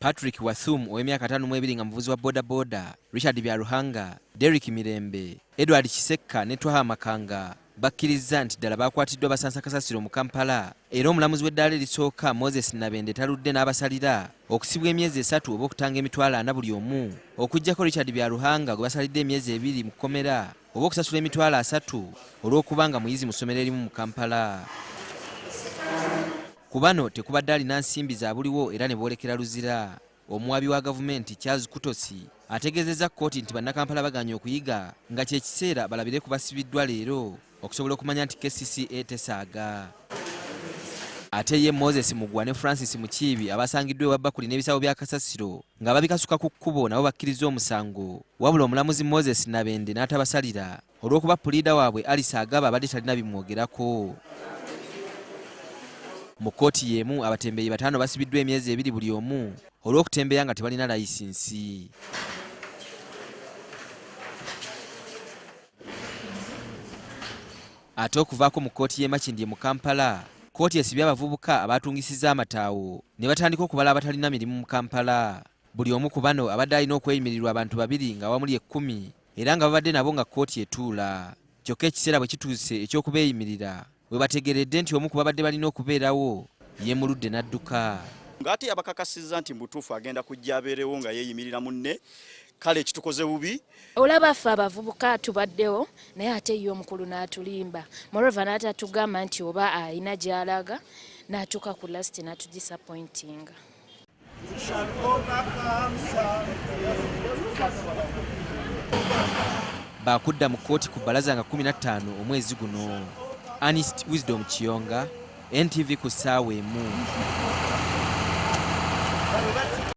Patrick Wathum ow'emyaka 52 nga muvuzi wa boda boda, Richard Byaruhanga, Derrick Mirembe, Edward Kisekka ne Twaha Makanga bakkiriza nti ddala bakwatiddwa basansa kasasiro mu Kampala, era omulamuzi w'eddaala erisooka Moses Nabende taludde n'abasalira okusibwa emyezi 3 oba okutanga emitwalo 40 buli omu, okuggyako Richard Byaruhanga gwe basalidde emyezi 2 mu kkomera oba okusasula emitwalo 3 olw'okubanga muyizi mu ssomero erimu mu Kampala. Ku bano tekubadde alina nsimbi za buliwo era ne boolekera luzira. Omuwabi wa gavumenti Charles Kutosi ategeezezza kkooti nti bannakampala baganye okuyiga nga kye kiseera balabire ku basibiddwa leero okusobola okumanya nti KCCA tesaaga. Ate ye Moses Mugwa ne Francis Mukiibi abasangiddwa ewa Bakuli n'ebisawo bya kasasiro nga babikasuka ku kkubo nabo bakkiriza omusango, wabula omulamuzi Moses Nabende n'atabasalira olw'okuba puliida waabwe Alice Agaba abadde talina bimwogerako. Mu kkooti y'emu abatembeeyi 5 basibiddwa emyezi 2 buli omu olw'okutembeeya nga tebalina layisinsi. Ate okuvaako mu kkooti y'e Makindye mu Kampala, kkooti esibye abavubuka abatungisizza amataawo ne batandika okubala abatalina mirimu mu Kampala. Buli omu ku bano abadde alina okweyimirirwa abantu 2 nga awamuli 10 era nga babadde nabo nga kkooti etuula. Kyokka ekiseera bwe kituuse eky'okubeeyimirira we bategeredde nti omu ku babadde balina okubeerawo yeemuludde n'adduka. Ng'ate abakakasizza nti mbutuufu agenda kujja abeerewo nga yeeyimirira munne, kale ekitukoze bubi. Olaba ffe abavubuka tubaddewo naye ate ye omukulu n'atulimba. Moreover n'atatugamba nti oba alina gy'alaga n'atuuka ku last n'atudisappointinga. Baakudda mu kkooti ku bbalaza nga 15 omwezi guno. Ernest Wisdom Kiyonga, NTV ku ssaawa emu.